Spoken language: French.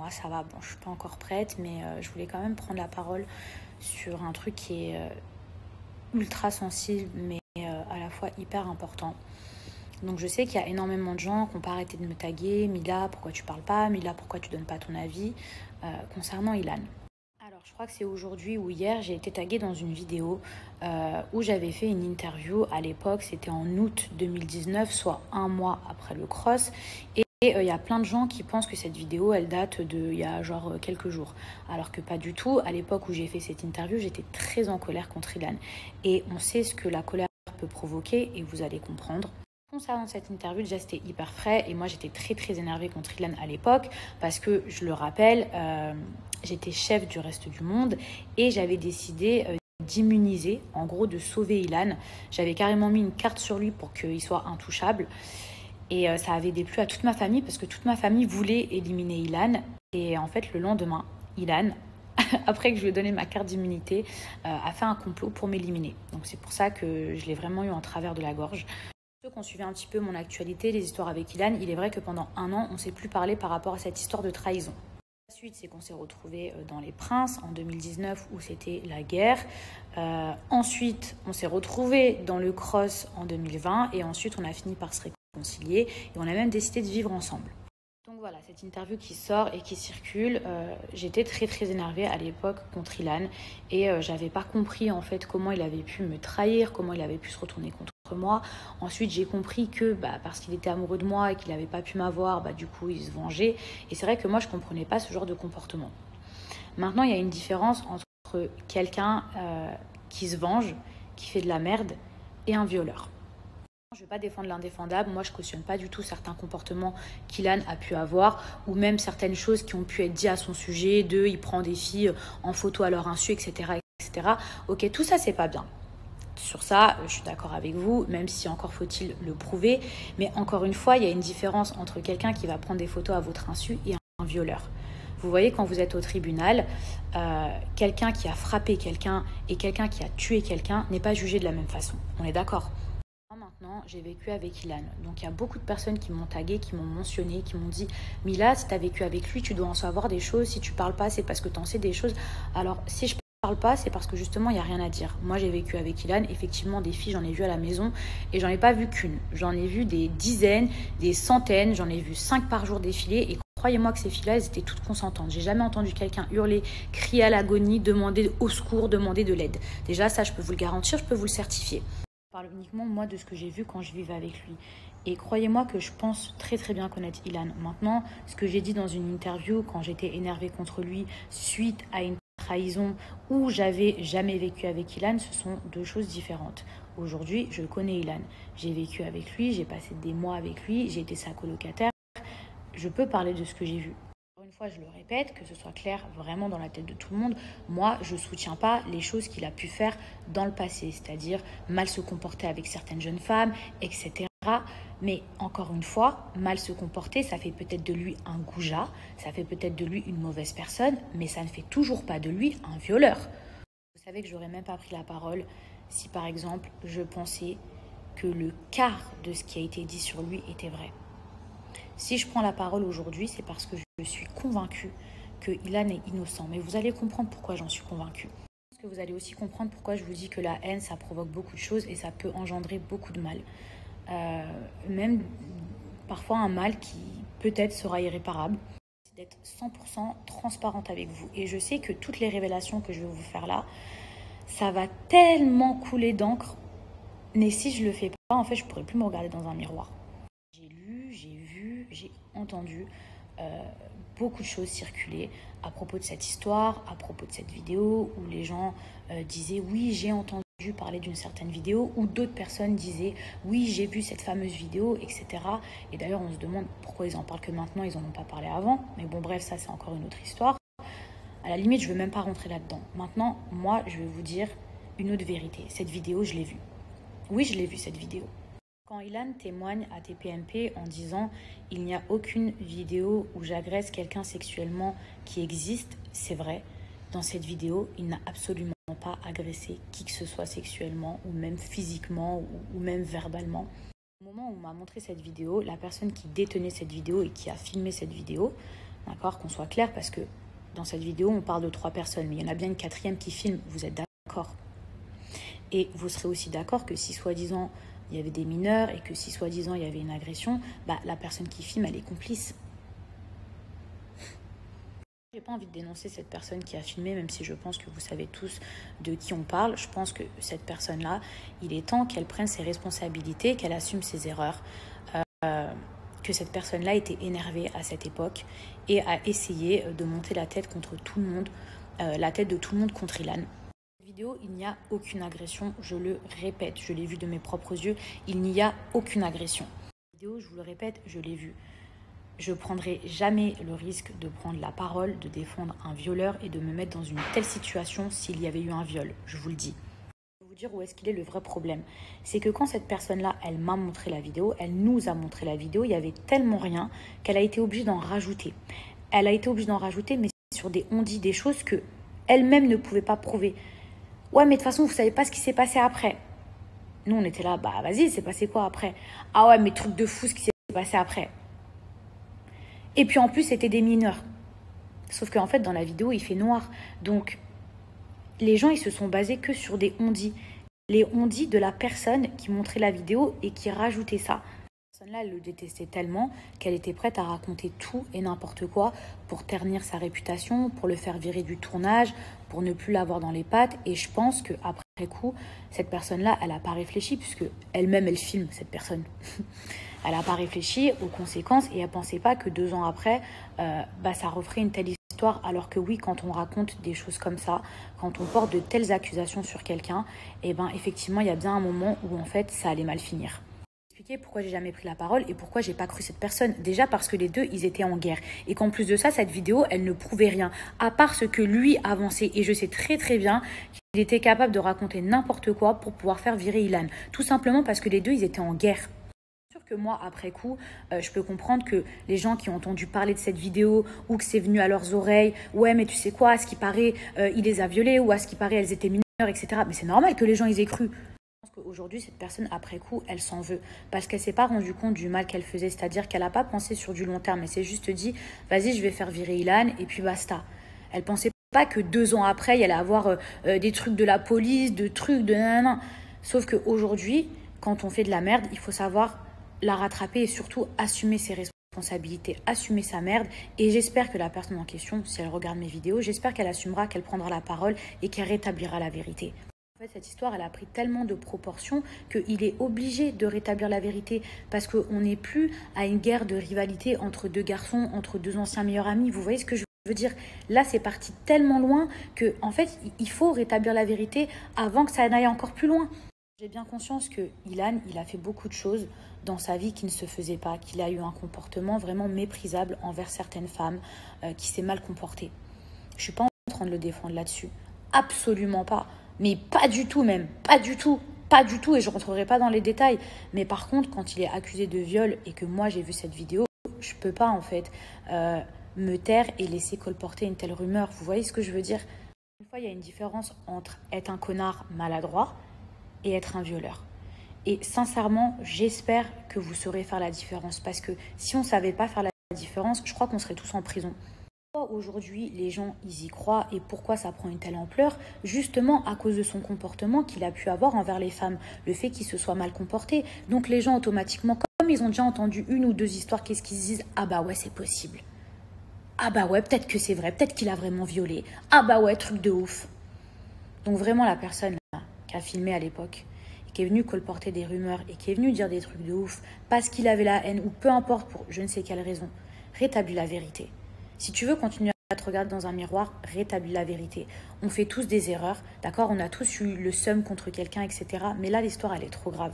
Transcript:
moi ça va, bon je suis pas encore prête, mais je voulais quand même prendre la parole sur un truc qui est ultra sensible, mais à la fois hyper important. Donc je sais qu'il y a énormément de gens qui n'ont pas arrêté de me taguer. Mila, pourquoi tu parles pas? Mila, pourquoi tu donnes pas ton avis concernant Ilan? Alors je crois que c'est aujourd'hui ou hier, j'ai été taguée dans une vidéo où j'avais fait une interview. À l'époque, c'était en août 2019, soit un mois après le cross. Et il y a plein de gens qui pensent que cette vidéo, elle date il y a genre quelques jours. Alors que pas du tout. À l'époque où j'ai fait cette interview, j'étais très en colère contre Ilan. Et on sait ce que la colère peut provoquer et vous allez comprendre. Concernant cette interview, déjà c'était hyper frais et moi j'étais très énervée contre Ilan à l'époque parce que, je le rappelle, j'étais chef du reste du monde et j'avais décidé d'immuniser, en gros de sauver Ilan. J'avais carrément mis une carte sur lui pour qu'il soit intouchable et ça avait déplu à toute ma famille parce que toute ma famille voulait éliminer Ilan. Et en fait le lendemain, Ilan, après que je lui ai donné ma carte d'immunité, a fait un complot pour m'éliminer. Donc c'est pour ça que je l'ai vraiment eu en travers de la gorge. Ceux qui ont suivi un petit peu mon actualité, les histoires avec Ilan, il est vrai que pendant un an, on ne s'est plus parlé par rapport à cette histoire de trahison. La suite, c'est qu'on s'est retrouvés dans Les Princes en 2019 où c'était la guerre. Ensuite, on s'est retrouvés dans le cross en 2020 et ensuite, on a fini par se réconcilier et on a même décidé de vivre ensemble. Donc voilà, cette interview qui sort et qui circule, j'étais très énervée à l'époque contre Ilan et j'avais pas compris en fait comment il avait pu me trahir, comment il avait pu se retourner contre moi. Ensuite, j'ai compris que parce qu'il était amoureux de moi et qu'il n'avait pas pu m'avoir, du coup, il se vengeait. Et c'est vrai que moi, je comprenais pas ce genre de comportement. Maintenant, il y a une différence entre quelqu'un qui se venge, qui fait de la merde, et un violeur. Je ne vais pas défendre l'indéfendable. Moi, je cautionne pas du tout certains comportements qu'Ilan a pu avoir ou même certaines choses qui ont pu être dites à son sujet, il prend des filles en photo à leur insu, etc. etc. Ok, tout ça, c'est pas bien. Sur ça, je suis d'accord avec vous, même si encore faut-il le prouver. Mais encore une fois, il y a une différence entre quelqu'un qui va prendre des photos à votre insu et un violeur. Vous voyez, quand vous êtes au tribunal, quelqu'un qui a frappé quelqu'un et quelqu'un qui a tué quelqu'un n'est pas jugé de la même façon. On est d'accord ? Maintenant, j'ai vécu avec Ilan. Donc, il y a beaucoup de personnes qui m'ont tagué, qui m'ont mentionné, qui m'ont dit « Mila, si tu as vécu avec lui, tu dois en savoir des choses. Si tu parles pas, c'est parce que tu en sais des choses. » Alors, si je parle pas, c'est parce que justement, il n'y a rien à dire. Moi, j'ai vécu avec Ilan. Effectivement, des filles, j'en ai vu à la maison et j'en ai pas vu qu'une. J'en ai vu des dizaines, des centaines. J'en ai vu 5 par jour défiler et croyez-moi que ces filles-là, elles étaient toutes consentantes. J'ai jamais entendu quelqu'un hurler, crier à l'agonie, demander au secours, demander de l'aide. Déjà, ça, je peux vous le garantir, je peux vous le certifier. Je parle uniquement, moi, de ce que j'ai vu quand je vivais avec lui. Et croyez-moi que je pense très bien connaître Ilan. Maintenant, ce que j'ai dit dans une interview quand j'étais énervée contre lui suite à une trahison où j'avais jamais vécu avec Ilan, ce sont deux choses différentes. Aujourd'hui, je connais Ilan. J'ai vécu avec lui, j'ai passé des mois avec lui, j'ai été sa colocataire. Je peux parler de ce que j'ai vu. Une fois, je le répète, que ce soit clair vraiment dans la tête de tout le monde, moi, je ne soutiens pas les choses qu'il a pu faire dans le passé, c'est-à-dire mal se comporter avec certaines jeunes femmes, etc. Mais encore une fois, mal se comporter, ça fait peut-être de lui un goujat, ça fait peut-être de lui une mauvaise personne, mais ça ne fait toujours pas de lui un violeur. Vous savez que je n'aurais même pas pris la parole si, par exemple, je pensais que le quart de ce qui a été dit sur lui était vrai. Si je prends la parole aujourd'hui, c'est parce que je suis convaincue que Ilan est innocent. Mais vous allez comprendre pourquoi j'en suis convaincue. Je pense que vous allez aussi comprendre pourquoi je vous dis que la haine, ça provoque beaucoup de choses et ça peut engendrer beaucoup de mal. Même parfois un mal qui peut-être sera irréparable. C'est d'être 100% transparente avec vous. Et je sais que toutes les révélations que je vais vous faire là, ça va tellement couler d'encre. Mais si je le fais pas, en fait, je pourrais plus me regarder dans un miroir. J'ai lu, j'ai vu, j'ai entendu beaucoup de choses circuler à propos de cette histoire, à propos de cette vidéo, où les gens disaient « oui, j'ai entendu parler d'une certaine vidéo », ou d'autres personnes disaient « oui, j'ai vu cette fameuse vidéo », etc. Et d'ailleurs, on se demande pourquoi ils en parlent que maintenant, ils n'en ont pas parlé avant. Mais bon, bref, ça, c'est encore une autre histoire. À la limite, je ne veux même pas rentrer là-dedans. Maintenant, moi, je vais vous dire une autre vérité. Cette vidéo, je l'ai vue. Oui, je l'ai vue, cette vidéo. Quand Ilan témoigne à TPMP en disant « il n'y a aucune vidéo où j'agresse quelqu'un sexuellement qui existe », c'est vrai. Dans cette vidéo, il n'a absolument pas agressé qui que ce soit sexuellement ou même physiquement ou même verbalement. Au moment où on m'a montré cette vidéo, la personne qui détenait cette vidéo et qui a filmé cette vidéo D'accord, qu'on soit clair, parce que dans cette vidéo, on parle de 3 personnes, mais il y en a bien une 4e qui filme, vous êtes d'accord? Et vous serez aussi d'accord que si soi-disant il y avait des mineurs et que si soi-disant il y avait une agression, bah, la personne qui filme, elle est complice. J'ai pas envie de dénoncer cette personne qui a filmé, même si je pense que vous savez tous de qui on parle. Je pense que cette personne-là, il est temps qu'elle prenne ses responsabilités, qu'elle assume ses erreurs, que cette personne-là était énervée à cette époque et a essayé de monter la tête contre tout le monde, la tête de tout le monde contre Ilan. Dans cette vidéo, il n'y a aucune agression, je le répète, je l'ai vu de mes propres yeux, il n'y a aucune agression. Cette vidéo, je vous le répète, je l'ai vue. Je ne prendrai jamais le risque de prendre la parole, de défendre un violeur et de me mettre dans une telle situation s'il y avait eu un viol, je vous le dis. Je vais vous dire où est-ce qu'il est le vrai problème. C'est que quand cette personne-là, elle m'a montré la vidéo, elle nous a montré la vidéo, il y avait tellement rien qu'elle a été obligée d'en rajouter. Elle a été obligée d'en rajouter, mais sur des on-dit, des choses que elle-même ne pouvait pas prouver. Ouais, mais de toute façon, vous ne savez pas ce qui s'est passé après. Nous, on était là, bah vas-y, c'est passé quoi après? Ah ouais, mais truc de fou ce qui s'est passé après. Et puis en plus, c'était des mineurs. Sauf qu'en fait, dans la vidéo, il fait noir. Donc, les gens, ils se sont basés que sur des on-dit. Les on-dit de la personne qui montrait la vidéo et qui rajoutait ça. Cette personne-là, elle le détestait tellement qu'elle était prête à raconter tout et n'importe quoi pour ternir sa réputation, pour le faire virer du tournage, pour ne plus l'avoir dans les pattes. Et je pense qu'après coup, cette personne-là, elle n'a pas réfléchi puisque elle-même, elle filme cette personne. Elle n'a pas réfléchi aux conséquences et elle ne pensait pas que 2 ans après, ça referait une telle histoire. Alors que oui, quand on raconte des choses comme ça, quand on porte de telles accusations sur quelqu'un, eh ben, effectivement, il y a bien un moment où en fait, ça allait mal finir. Expliquer pourquoi j'ai jamais pris la parole et pourquoi j'ai pas cru cette personne. Déjà parce que les deux, ils étaient en guerre. Et qu'en plus de ça, cette vidéo, elle ne prouvait rien. À part ce que lui avançait. Et je sais très très bien qu'il était capable de raconter n'importe quoi pour pouvoir faire virer Ilan. Tout simplement parce que les deux, ils étaient en guerre. Que moi, après coup, je peux comprendre que les gens qui ont entendu parler de cette vidéo ou que c'est venu à leurs oreilles, ouais, mais tu sais quoi, à ce qui paraît, il les a violées ou à ce qui paraît, elles étaient mineures, etc. Mais c'est normal que les gens ils aient cru. Je pense qu'aujourd'hui, cette personne, après coup, elle s'en veut parce qu'elle s'est pas rendue compte du mal qu'elle faisait, c'est-à-dire qu'elle n'a pas pensé sur du long terme, elle s'est juste dit, vas-y, je vais faire virer Ilan et puis basta. Elle pensait pas que 2 ans après, il allait avoir des trucs de la police, de trucs de nanana. Sauf qu'aujourd'hui, quand on fait de la merde, il faut savoir la rattraper et surtout assumer ses responsabilités, assumer sa merde. Et j'espère que la personne en question, si elle regarde mes vidéos, j'espère qu'elle assumera, qu'elle prendra la parole et qu'elle rétablira la vérité. En fait, cette histoire, elle a pris tellement de proportions qu'il est obligé de rétablir la vérité parce qu'on n'est plus à une guerre de rivalité entre 2 garçons, entre 2 anciens meilleurs amis. Vous voyez ce que je veux dire? Là, c'est parti tellement loin que, en fait, il faut rétablir la vérité avant que ça n'aille encore plus loin. J'ai bien conscience que Ilan, il a fait beaucoup de choses dans sa vie qui ne se faisaient pas, qu'il a eu un comportement vraiment méprisable envers certaines femmes, qui s'est mal comporté. Je ne suis pas en train de le défendre là-dessus. Absolument pas. Mais pas du tout même. Pas du tout. Pas du tout. Et je ne rentrerai pas dans les détails. Mais par contre, quand il est accusé de viol et que moi j'ai vu cette vidéo, je ne peux pas en fait me taire et laisser colporter une telle rumeur. Vous voyez ce que je veux dire? Une fois, il y a une différence entre être un connard maladroit et être un violeur. Et sincèrement, j'espère que vous saurez faire la différence. Parce que si on ne savait pas faire la différence, je crois qu'on serait tous en prison. Pourquoi aujourd'hui les gens ils y croient et pourquoi ça prend une telle ampleur? Justement à cause de son comportement qu'il a pu avoir envers les femmes. Le fait qu'il se soit mal comporté. Donc les gens automatiquement, comme ils ont déjà entendu 1 ou 2 histoires, qu'est-ce qu'ils se disent? Ah bah ouais, c'est possible. Ah bah ouais, peut-être que c'est vrai. Peut-être qu'il a vraiment violé. Ah bah ouais, truc de ouf. Donc vraiment la personne là, qui a filmé à l'époque, qui est venu colporter des rumeurs et qui est venu dire des trucs de ouf parce qu'il avait la haine ou peu importe pour je ne sais quelle raison, rétablis la vérité. Si tu veux continuer à te regarder dans un miroir, rétablis la vérité. On fait tous des erreurs, d'accord? On a tous eu le seum contre quelqu'un, etc. Mais là, l'histoire, elle est trop grave.